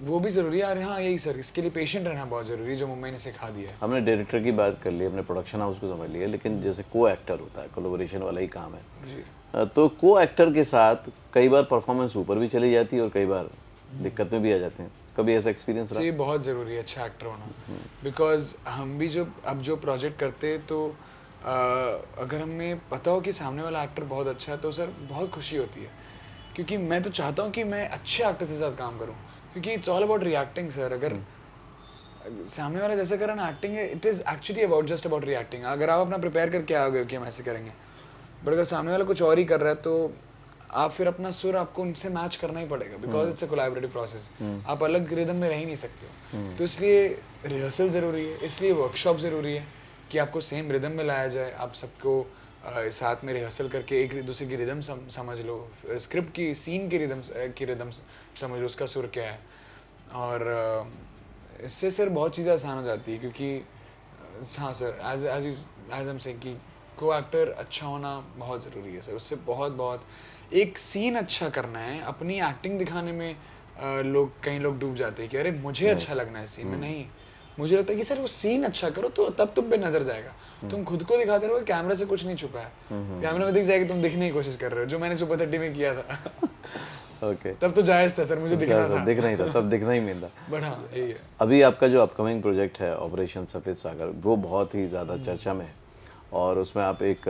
वो भी ज़रूरी है। हाँ यही सर, इसके लिए पेशेंट रहना बहुत ज़रूरी है, जो मुंबई ने सिखा दिया है। हमने डायरेक्टर की बात कर ली, हमने प्रोडक्शन हाउस को समझ लिया, लेकिन जैसे को एक्टर होता है, कोलैबोरेशन वाला ही काम है जी। तो को एक्टर के साथ कई बार परफॉर्मेंस ऊपर भी चली जाती है और कई बार दिक्कत में भी आ जाते हैं। कभी ऐसा एक्सपीरियंस रहा? ये बहुत ज़रूरी है अच्छा एक्टर होना, बिकॉज हम भी जो प्रोजेक्ट करते हैं तो अगर हमें पता हो कि सामने वाला एक्टर बहुत अच्छा है तो सर बहुत खुशी होती है। क्योंकि मैं तो चाहता हूँ कि मैं अच्छे एक्टर के साथ काम करूँ, क्योंकि it's all about reacting sir. अगर सामने वाला जैसे करे ना एक्टिंग है, it is actually about just about reacting. अगर आप अपना प्रिपेयर करके आ गए कि हम ऐसे करेंगे, बट अगर सामने वाला कुछ और ही कर रहा है तो आप फिर अपना सुर आपको उनसे मैच करना ही पड़ेगा, because it's a collaborative process. आप अलग रिदम में रह ही नहीं सकते हो। तो इसलिए रिहर्सल ज़रूरी है, इसलिए वर्कशॉप ज़रूरी है कि आपको सेम रिदम में लाया जाए। आप सबको साथ में रिहर्सल करके एक दूसरे की रिदम समझ लो, स्क्रिप्ट की, सीन की रिदम समझ लो, उसका सुर क्या है। और इससे सर बहुत चीज़ें आसान हो जाती है। क्योंकि हाँ सर, एज एम सेइंग कि को एक्टर अच्छा होना बहुत ज़रूरी है सर। उससे बहुत एक सीन अच्छा करना है, अपनी एक्टिंग दिखाने में कई लोग डूब जाते हैं कि अरे मुझे अच्छा लगना है सीन में। नहीं, मुझे लगता है कि सर वो सीन अच्छा करो तो तब तुम पे नजर जाएगा। तुम खुद को दिखाते रहो, कैमरे से कुछ नहीं छुपा है, कैमरे में दिख जाएगा तुम दिखने की कोशिश कर रहे हो, जो मैंने सुपर 30 में किया था। ओके, तब तो जायज़ था सर, मुझे दिखना था, दिखना ही था, तब दिखना ही मेन था। बट हाँ यही है। अभी आपका जो अपकमिंग प्रोजेक्ट है ऑपरेशन सफ़ेद सागर, वो बहुत ही ज़्यादा चर्चा में है और उसमें आप एक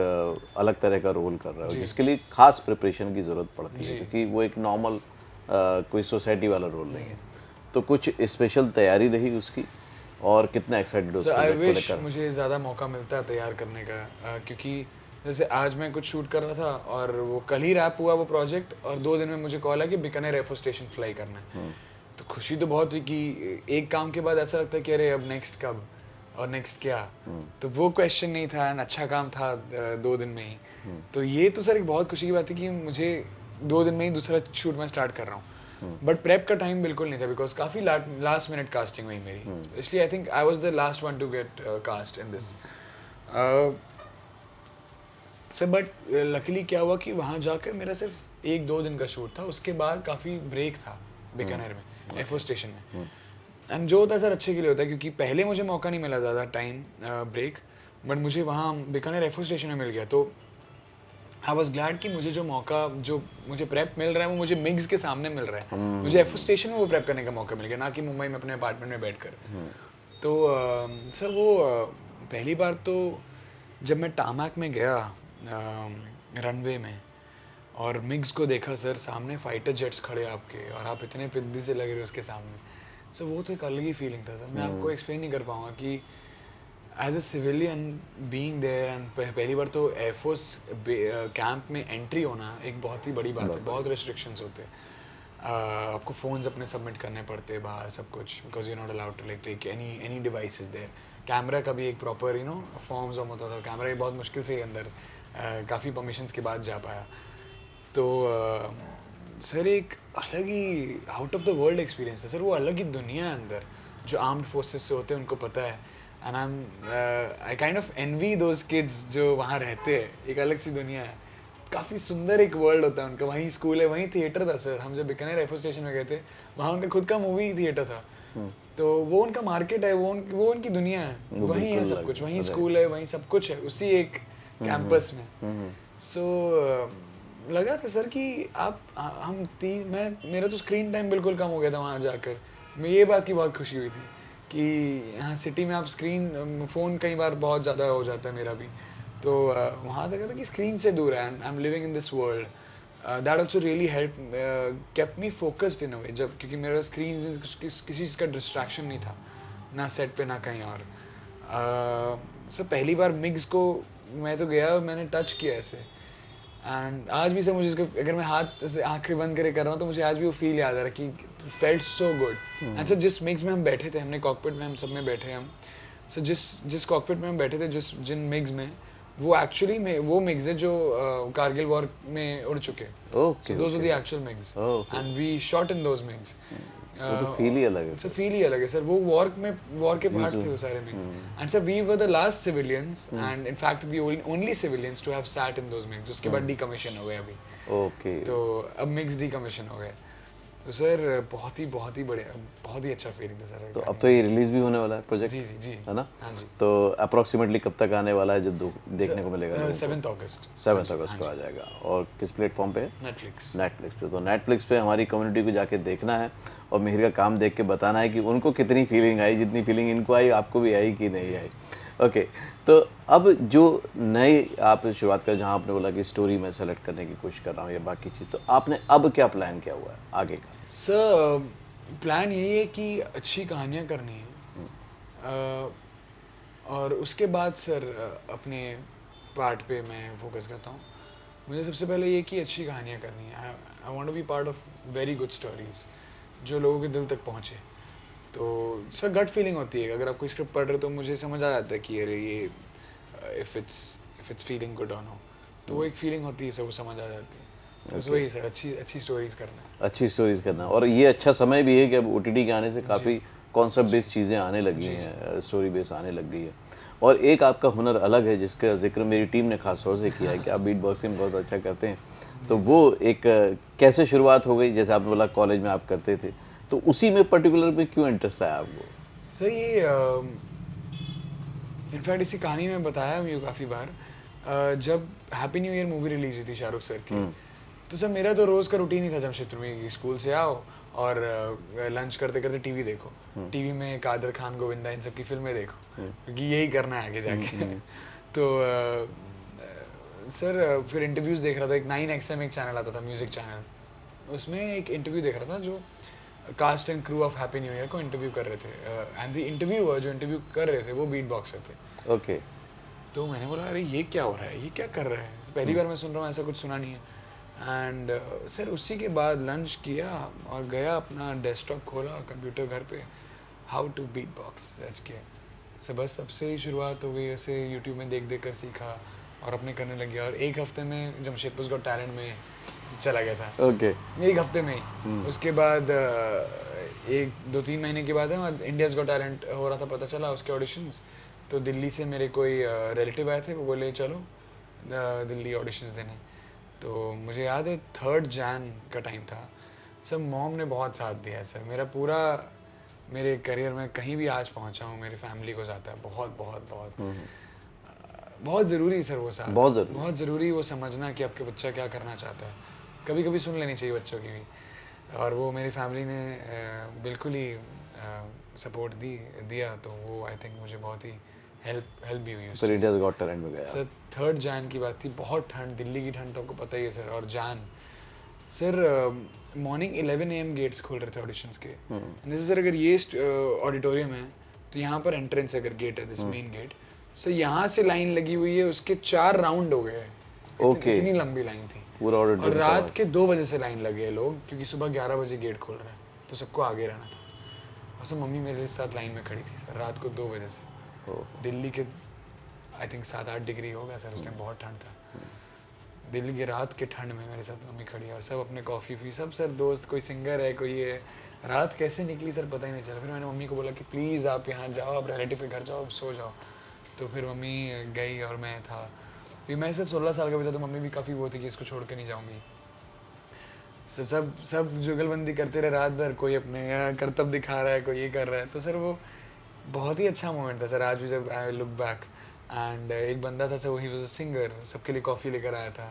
अलग तरह का रोल कर रहे हो, जिसके लिए खास प्रिपरेशन की ज़रूरत पड़ती है, क्योंकि वो एक नॉर्मल कोई सोसाइटी वाला रोल नहीं है। तो कुछ स्पेशल तैयारी रही उसकी और कितना एक्साइटेड हो उस आई प्रोजेक्ट को विश लेकर? मुझे ज़्यादा मौका मिलता है तैयार करने का, क्योंकि जैसे आज मैं कुछ शूट कर रहा था और वो कल ही रैप हुआ वो प्रोजेक्ट, और 2 दिन में मुझे कॉल है कि बीकानेर एयरफोर्स स्टेशन फ्लाई करना है। तो तो खुशी तो बहुत हुई कि एक काम के बाद ऐसा लगता है कि अरे अब नेक्स्ट कब और नेक्स्ट क्या, तो वो क्वेश्चन नहीं था एंड अच्छा काम था 2 दिन में ही। तो ये तो सर एक बहुत खुशी की बात है कि मुझे 2 दिन में ही दूसरा शूट मैं स्टार्ट कर रहा हूँ। बट प्रेप का टाइम बिल्कुल नहीं था बिकॉज काफ़ी लास्ट मिनट कास्टिंग हुई मेरी, इसलिए I think I was the last one to get cast in this sir. But luckily क्या हुआ कि वहाँ जाकर मेरा सिर्फ 1-2 दिन का शूट था, उसके बाद काफ़ी ब्रेक था बीकानेर में एफओ स्टेशन में। एंड जो होता है सर अच्छे के लिए होता है, क्योंकि पहले मुझे मौका नहीं मिला ज़्यादा टाइम ब्रेक, बट मुझे वहाँ बीकानेर एफओ स्टेशन में मिल गया। तो आई वॉज ग्लैड कि मुझे जो मौका, जो मुझे प्रेप मिल रहा है वो मुझे मिग्स के सामने मिल रहा है। मुझे एफओ स्टेशन में वो प्रेप करने का मौका मिल गया, ना कि मुंबई में अपने अपार्टमेंट में बैठ कर। तो सर वो पहली बार तो जब मैं टामैक में गया रनवे में और मिग्स को देखा सर, सामने फाइटर जेट्स खड़े आपके और आप इतने पिद्दी से लग रहे हो उसके सामने, सर वो तो एक अलग ही फीलिंग था सर। मैं आपको एक्सप्लेन नहीं कर पाऊँगा कि as a civilian being there and पहली बार तो एयरफोर्स कैंप में एंट्री होना एक बहुत ही बड़ी बात है। बहुत रिस्ट्रिक्शंस होते हैं, आपको फ़ोन्स अपने सबमिट करने पड़ते हैं बाहर, सब कुछ, because you not allowed to like take any devices there. Camera का भी एक प्रॉपर फॉर्म्स होता था, कैमरा भी बहुत मुश्किल से ही अंदर काफ़ी परमिशंस के बाद जा पाया। तो सर एक अलग ही out of the world experience था सर, वो अलग ही दुनिया है अंदर, जो आर्म्ड फोर्सेस से होते हैं उनको पता है। And I kind of envy those kids जो वहाँ रहते हैं, एक अलग सी दुनिया है, काफ़ी सुंदर एक वर्ल्ड होता है उनका। वहीं स्कूल है, वहीं थिएटर था सर। हम जब बीकानेर एयरफोर्स स्टेशन में गए थे, वहाँ उनका खुद का मूवी थिएटर था। तो वो उनका मार्केट है, वो उनकी दुनिया है, वहीं है सब कुछ, वहीं स्कूल है, वहीं सब कुछ है, उसी एक कैंपस में। सो लगा था सर कि मेरा तो स्क्रीन टाइम बिल्कुल कम हो गया था वहाँ जाकर। मैं ये बात की बहुत खुशी हुई थी कि यहाँ सिटी में आप फ़ोन कई बार बहुत ज़्यादा हो जाता है मेरा भी। तो वहाँ तक था कि स्क्रीन से दूर है, I am living in this world. That also really help kept me focused in a way, जब क्योंकि मेरा स्क्रीन किसी चीज़ का डिस्ट्रैक्शन नहीं था, ना सेट पे ना कहीं और। सर पहली बार मिग्स को मैं तो गया, मैंने टच किया ऐसे, एंड आज भी सर मुझे इसको, अगर मैं हाथ से आंखें बंद करके कर रहा हूँ तो मुझे आज भी वो फील याद आ रहा है कि felt so good. And sir जिस मिग्स में हम बैठे थे, हमने कॉकपिट में हम सब में बैठे हम, सर जिस कॉकपिट में हम बैठे थे, जिन मिग्स में, वो एक्चुअली में वो मिग्स है जो कारगिल वॉर में उड़ चुके। Okay, those were the actual MiGs and we shot in those MiGs. वो तो फील ही अलग है सर, फील ही अलग है सर। वो वॉर के पार्ट थे वो सारे MiGs. And sir we were the last civilians and in fact the only civilians to have sat in those MiGs. उसके बाद डीकमीशन हो गए अभी। ओके, तो अब मिग्स डीकमीशन हो गए। तो सर बहुत ही बढ़िया, बहुत ही अच्छा फीलिंग था सर। तो अब तो ये रिलीज भी होने वाला है प्रोजेक्ट, जी है ना? हाँ जी। तो अप्रोक्सीमेटली कब तक आने वाला है, जब देखने को मिलेगा? 7 अगस्त 7 अगस्त को आ जाएगा। और किस प्लेटफॉर्म पे? नेटफ्लिक्स पे। तो नेटफ्लिक्स पे हमारी कम्युनिटी को जाके देखना है और मिहिर का काम देख के बताना है कि उनको कितनी फीलिंग आई, जितनी फीलिंग इनको आई आपको भी आई कि नहीं आई। ओके, तो अब जो नए आप शुरुआत कर, जहाँ आपने बोला कि स्टोरी में सेलेक्ट करने की कोशिश कर रहा हूँ या बाकी चीज़, तो आपने अब क्या प्लान किया हुआ है आगे का? सर प्लान यही है कि अच्छी कहानियाँ करनी है, और उसके बाद सर अपने पार्ट पे मैं फोकस करता हूँ। मुझे सबसे पहले ये कि अच्छी कहानियाँ करनी है। I want to be part of very good stories जो लोगों के दिल तक पहुँचे। तो सर गट फीलिंग होती है, अगर आप कोई स्क्रिप्ट पढ़ रहे हो तो मुझे समझ आ जाता है कि अरे ये इफ़ इट्स फीलिंग गुड और नो, तो वो एक फीलिंग होती है सर, वो समझ आ जाती है। बस वही सर, अच्छी स्टोरीज करना है। अच्छी स्टोरीज करना, और ये अच्छा समय भी है कि अब OTT के आने से काफ़ी कॉन्सेप्ट बेस्ड चीज़ें आने लगी हैं, स्टोरी बेस्ड आने लग गई है। और एक आपका हुनर अलग है जिसका जिक्र मेरी टीम ने खास तौर से किया है कि आप बीट बॉक्सिंग बहुत अच्छा करते हैं। तो वो एक कैसे शुरुआत हो गई? जैसे आपने बोला कॉलेज में आप करते थे, तो उसी में पर्टिकुलर में क्यों इंटरेस्ट आया आपको? सर ये इनफैक्ट इसी कहानी में बताया मुझे काफ़ी बार, जब happy new year movie release हुई थी शाहरुख सर की, तो सर मेरा तो रोज़ का रूटीन ही था जमशेदपुर में, स्कूल से आओ और लंच करते करते टीवी देखो, टीवी में कादर खान, गोविंदा, इन सब की फिल्में देखो, क्योंकि यही करना है आगे जाके। तो सर फिर इंटरव्यूज़ देख रहा था, एक 9XM एक चैनल आता था, म्यूज़िक चैनल, उसमें एक इंटरव्यू देख रहा था जो cast and crew of happy new year को इंटरव्यू कर रहे थे, एंड द इंटरव्यूअर जो इंटरव्यू कर रहे थे वो बीट बॉक्सर थे। ओके। तो मैंने बोला अरे ये क्या हो रहा है, ये क्या कर रहे हैं, पहली बार मैं सुन रहा हूँ, ऐसा कुछ सुना नहीं है। एंड सर उसी के बाद लंच किया और गया, अपना डेस्कटॉप खोला, कंप्यूटर घर पे, how to beatbox search किया। सर बस तब से ही शुरुआत हो गई, ऐसे यूट्यूब में देख देख कर सीखा और अपने करने लग गया। और एक हफ्ते में जमशेदपुर गॉट टैलेंट में चला गया था। ओके। एक हफ्ते में ही। उसके बाद 1-2-3 महीने के बाद है इंडियाज़ गॉट टैलेंट हो रहा था, पता चला उसके ऑडिशंस। तो दिल्ली से मेरे कोई रिलेटिव आए थे, वो बोले चलो दिल्ली ऑडिशंस देने। तो मुझे याद है 3 जन का टाइम था। सर मॉम ने बहुत साथ दिया है सर, मेरा पूरा मेरे करियर में कहीं भी आज पहुंचा हूँ मेरी फैमिली को जाता है बहुत बहुत बहुत। बहुत ज़रूरी है सर वो साथ, बहुत ज़रूरी वो समझना कि आपके बच्चा क्या करना चाहता है। कभी कभी सुन लेनी चाहिए बच्चों की भी, और वो मेरी फैमिली ने बिल्कुल ही सपोर्ट दिया। तो वो आई थिंक मुझे बहुत ही हेल्प भी हुई। फिर इंडियाज़ गॉट टैलेंट में गया सर 3 जन की बात थी, बहुत ठंड, दिल्ली की ठंड तो आपको पता ही है सर। और सर मॉर्निंग 11 AM गेट्स खोल रहे थे ऑडिशंस के। जैसे सर अगर ये ऑडिटोरियम है तो यहाँ पर एंट्रेंस अगर गेट है, दिस मेन गेट, सर यहाँ से लाइन लगी हुई है, उसके 4 राउंड हो गए। इतनी लंबी लाइन थी पूरा और रात के 2 बजे से लाइन लगे लोग, क्योंकि सुबह 11 बजे गेट खोल रहे हैं, तो सबको आगे रहना था। और सर मम्मी मेरे साथ लाइन में खड़ी थी सर रात को 2 बजे से। दिल्ली के आई थिंक 7-8 डिग्री होगा सर, उस टाइम बहुत ठंड था। दिल्ली की रात के ठंड में मेरे साथ मम्मी खड़ी है और सब अपने कॉफ़ी फी, सब सर दोस्त, कोई सिंगर है, कोई है। रात कैसे निकली सर पता ही नहीं चला। फिर मैंने मम्मी को बोला कि प्लीज़ आप यहाँ जाओ, आप रिलेटिव के घर जाओ, आप सो जाओ। तो फिर मम्मी गई और मैं था। फिर मैं सर 16 साल का भी था, तो मम्मी भी काफ़ी वो थी कि इसको छोड़ के नहीं जाऊँगी। सर सब जुगलबंदी करते रहे रात भर, कोई अपने करतब दिखा रहा है, कोई ये कर रहा है। तो सर वो बहुत ही अच्छा मोमेंट था सर, आज भी जब आई लुक बैक। एंड एक बंदा था सर, वो ही वाज अ सिंगर, सबके लिए कॉफ़ी लेकर आया था।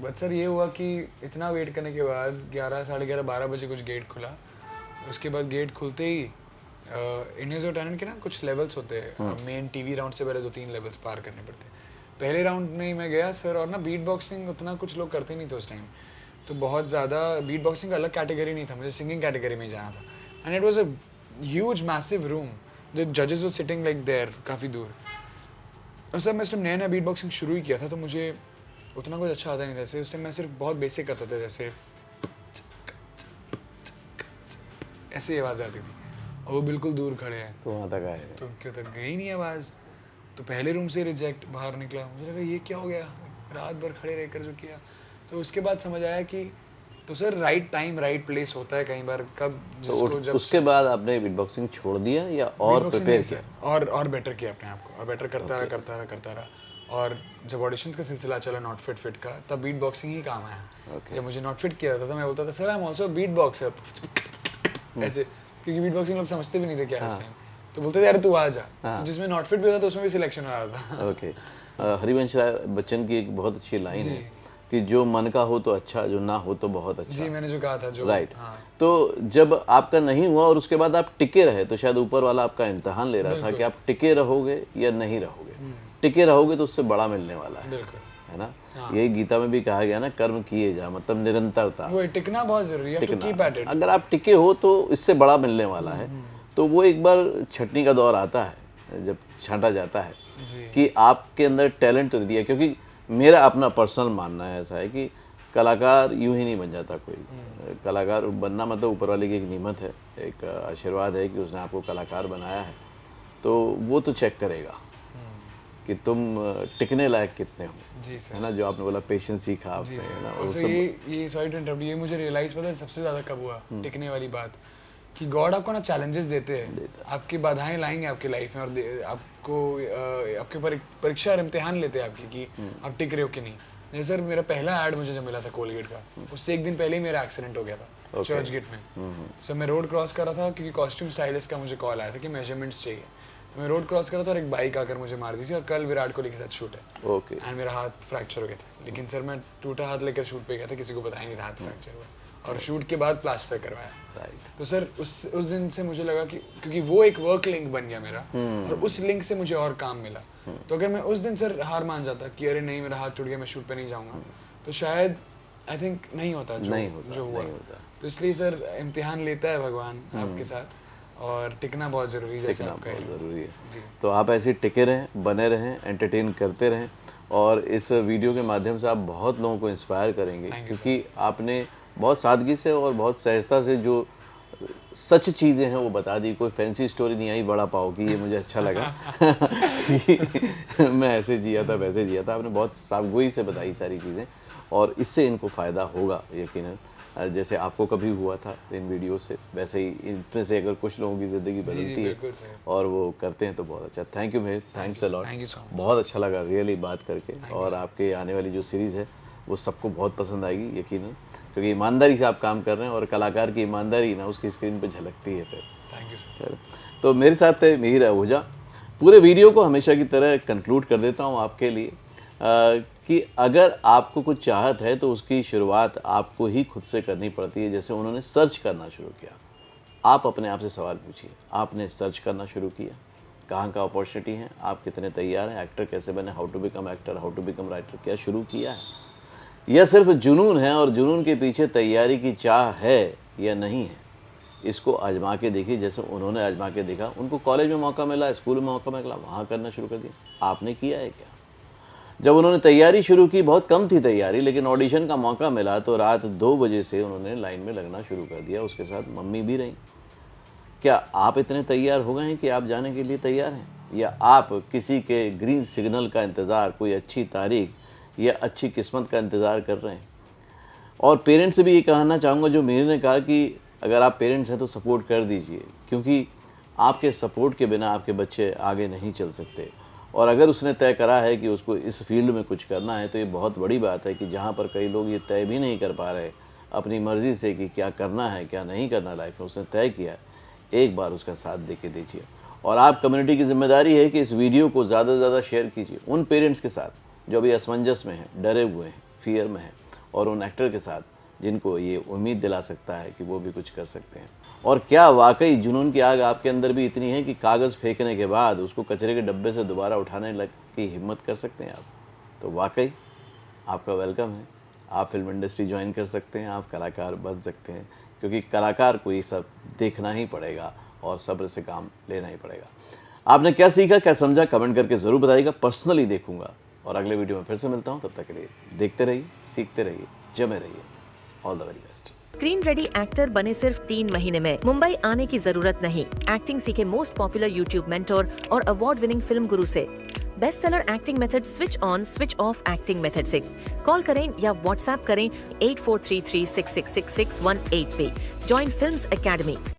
बट सर ये हुआ कि इतना वेट करने के बाद 11, साढ़े 11, 12 बजे कुछ गेट खुला। उसके बाद गेट खुलते ही इंडियाज़ गॉट टैलेंट के ना कुछ लेवल्स होते हैं, मेन टीवी राउंड से पहले 2-3 लेवल्स पार करने पड़ते हैं। पहले राउंड में ही मैं गया सर, और ना बीट बॉक्सिंग उतना कुछ लोग करते नहीं थे उस टाइम, तो बहुत ज़्यादा बीट बॉक्सिंग का अलग कैटेगरी नहीं था, मुझे सिंगिंग कैटेगरी में ही जाना था। And it was a huge massive room, the जजेस वर सिटिंग लाइक देयर, काफ़ी दूर। और सर मैं उस टाइम नया बीट बॉक्सिंग शुरू ही किया था, तो मुझे उतना कुछ अच्छा आता नहीं था। जैसे उस टाइम मैं सिर्फ बहुत बेसिक करता था, जैसे ऐसी आवाज़ आती थी, और वो बिल्कुल दूर खड़े हैं, तो वहाँ तक आए, तो क्यों तक गई नहीं आवाज़। तो पहले रूम से रिजेक्ट, बाहर निकला, मुझे लगा ये क्या हो गया, रात भर खड़े रहकर जो किया। तो उसके बाद समझ आया कि तो sir right time right place होता है कई बार, कब जिसको तो जब। उसके बाद आपने बीट बॉक्सिंग छोड़ दिया या और प्रिपेयर किया? और बेटर किया अपने आप को, और बेटर करता रहा। और जब ऑडिशंस का सिलसिला चला नॉट फिट का, तब बीट बॉक्सिंग ही काम आया। जब मुझे नॉट फिट किया था, मैं बोलता था sir I am also beatboxer, ऐसे, क्योंकि बीट बॉक्सिंग लोग समझते भी नहीं थे क्या उस टाइम। तो बोलते थे यार तू आ जा। तो जिसमें नॉट फिट भी था तो उसमें भी सिलेक्शन हो रहा था। ओके। हरिवंश राय बच्चन की एक बहुत अच्छी लाइन है कि जो मन का हो तो अच्छा, जो ना हो तो बहुत अच्छा। जी, मैंने जो कहा था, जो राइट। तो जब आपका नहीं हुआ और उसके बाद आप टिके रहे, तो शायद ऊपर वाला आपका इम्तिहान ले रहा था कि आप टिके रहोगे या नहीं रहोगे। टिके रहोगे तो उससे बड़ा मिलने वाला है ना। यही गीता में भी कहा गया ना, कर्म किए जा, मतलब निरंतरता, वो टिकना बहुत जरूरी है, to keep at it। अगर आप टिके हो तो इससे बड़ा मिलने वाला है। तो वो एक बार छटनी का दौर आता है, जब छांटा जाता है कि आपके अंदर टैलेंट तो दिया, क्योंकि मेरा अपना पर्सनल मानना है ऐसा है कि कलाकार यूं ही नहीं बन जाता कोई। कलाकार बनना मतलब ऊपर वाले की एक नियमत है, एक आशीर्वाद है कि उसने आपको कलाकार बनाया है। तो वो तो चेक करेगा कि तुम टिकने लायक कितने हो, जी सर, है ना। जो आपने बोला पेशेंस सीखा आपने, है ना। और ये सॉरी टू इंटरप्ट, ये मुझे रियलाइज पता है सबसे ज़्यादा कब हुआ टिकने वाली बात, कि गॉड आपको ना चैलेंजेस देते हैं, आपकी बाधाएं लाएंगे आपकी लाइफ में, और आपको आपके परीक्षा और इम्तिहान लेते हैं आपकी कि आप टिक रहे हो कि नहीं। जैसे सर मेरा पहला ऐड मुझे जब मिला था कोलगेट का, उससे एक दिन पहले ही मेरा एक्सीडेंट हो गया था चर्च गेट में। सर मैं रोड क्रॉस कर रहा था, क्योंकि कॉस्ट्यूम स्टाइलिस्ट का मुझे कॉल आया था कि मेजरमेंट्स चाहिए। तो मैं रोड क्रॉस कर रहा था और एक बाइक आकर मुझे मार दी थी, और कल विराट कोहली के साथ शूट है। ओके। एंड मेरा हाथ फ्रैक्चर हो गया था, लेकिन सर मैं टूटा हाथ लेकर शूट पे गया था, किसी को बताया नहीं था हाथ फ्रैक्चर हुआ, और शूट के बाद प्लास्टर करवाया। तो सर उस दिन से मुझे लगा कि क्योंकि वो एक वर्क लिंक बन गया मेरा, और उस लिंक से मुझे और काम मिला। तो अगर मैं उस दिन सर हार मान जाता कि अरे नहीं मेरा हाथ टूट गया, मैं शूट पे नहीं जाऊंगा, तो शायद आई थिंक नहीं होता जो हुआ। तो इसलिए सर इम्तिहान लेता है भगवान आपके साथ, और टिकना बहुत ज़रूरी है, जैसे आप कह रहे हैं। ज़रूरी है। तो आप ऐसे टिके रहें, बने रहें, एंटरटेन करते रहें, और इस वीडियो के माध्यम से आप बहुत लोगों को इंस्पायर करेंगे, क्योंकि आपने बहुत सादगी से और बहुत सहजता से जो सच चीज़ें हैं वो बता दी। कोई फैंसी स्टोरी नहीं आई बड़ा पाव की, ये मुझे अच्छा लगा कि मैं ऐसे जिया था वैसे जिया था। आपने बहुत साफगोई से बताई सारी चीज़ें और इससे इनको फ़ायदा होगा यकीनन। जैसे आपको कभी हुआ था इन वीडियो से, वैसे ही इनमें से अगर कुछ लोगों की ज़िंदगी बदलती है और वो करते हैं तो बहुत अच्छा। Thank you Mehar, thanks a lot. बहुत अच्छा लगा रियली बात करके, और आपके आने वाली जो सीरीज़ है वो सबको बहुत पसंद आएगी यकीनन, क्योंकि ईमानदारी से आप काम कर रहे हैं और कलाकार की ईमानदारी ना उसकी स्क्रीन पे झलकती है फिर। Thank you sir. तो मेरे साथ थे मिहिर आहूजा। पूरे वीडियो को हमेशा की तरह कंक्लूड कर देता हूँ आपके लिए कि अगर आपको कुछ चाहत है तो उसकी शुरुआत आपको ही खुद से करनी पड़ती है। जैसे उन्होंने सर्च करना शुरू किया, आप अपने आप से सवाल पूछिए, आपने सर्च करना शुरू किया, कहाँ का अपॉर्चुनिटी है, आप कितने तैयार हैं, एक्टर कैसे बने, how to become actor, how to become writer, क्या शुरू किया है, यह सिर्फ जुनून है और जुनून के पीछे तैयारी की चाह है या नहीं है, इसको आजमा के देखिए। जैसे उन्होंने आजमा के देखा, उनको कॉलेज में मौका मिला, स्कूल में मौका मिला, वहाँ करना शुरू कर दिया। आपने किया है क्या? जब उन्होंने तैयारी शुरू की, बहुत कम थी तैयारी, लेकिन ऑडिशन का मौका मिला तो रात 2 बजे से उन्होंने लाइन में लगना शुरू कर दिया। उसके साथ मम्मी भी रहीं। क्या आप इतने तैयार हो गए हैं कि आप जाने के लिए तैयार हैं, या आप किसी के ग्रीन सिग्नल का इंतज़ार, कोई अच्छी तारीख या अच्छी किस्मत का इंतज़ार कर रहे हैं? और पेरेंट्स से भी ये कहना चाहूँगा जो मेरे ने कहा कि अगर आप पेरेंट्स हैं तो सपोर्ट कर दीजिए, क्योंकि आपके सपोर्ट के बिना आपके बच्चे आगे नहीं चल सकते। और अगर उसने तय करा है कि उसको इस फील्ड में कुछ करना है तो ये बहुत बड़ी बात है कि जहाँ पर कई लोग ये तय भी नहीं कर पा रहे अपनी मर्ज़ी से कि क्या करना है क्या नहीं करना लाइफ में, उसने तय किया है, एक बार उसका साथ दे के दीजिए। और आप कम्युनिटी की जिम्मेदारी है कि इस वीडियो को ज़्यादा से ज़्यादा शेयर कीजिए उन पेरेंट्स के साथ जो अभी असमंजस में हैं, डरे हुए हैं, फियर में हैं, और उन एक्टर के साथ जिनको ये उम्मीद दिला सकता है कि वो भी कुछ कर सकते हैं। और क्या वाकई जुनून की आग आपके अंदर भी इतनी है कि कागज़ फेंकने के बाद उसको कचरे के डब्बे से दोबारा उठाने लग की हिम्मत कर सकते हैं आप? तो वाकई आपका वेलकम है। आप फिल्म इंडस्ट्री ज्वाइन कर सकते हैं, आप कलाकार बन सकते हैं, क्योंकि कलाकार को ये सब देखना ही पड़ेगा और सब्र से काम लेना ही पड़ेगा। आपने क्या सीखा, क्या समझा, कमेंट करके ज़रूर बताइएगा। पर्सनली देखूंगा और अगले वीडियो में फिर से मिलता हूँ। तब तक के लिए देखते रहिए, सीखते रहिए, जमे रहिए। All the very best. Screen ready actor बने सिर्फ 3 महीने में। मुंबई आने की जरूरत नहीं। एक्टिंग सीखे मोस्ट पॉपुलर यूट्यूब मेंटोर और अवार्ड विनिंग फिल्म गुरु से। Best seller acting method switch on switch off acting method से। कॉल करें या व्हाट्सएप करें 8433666618 पे। Join films academy.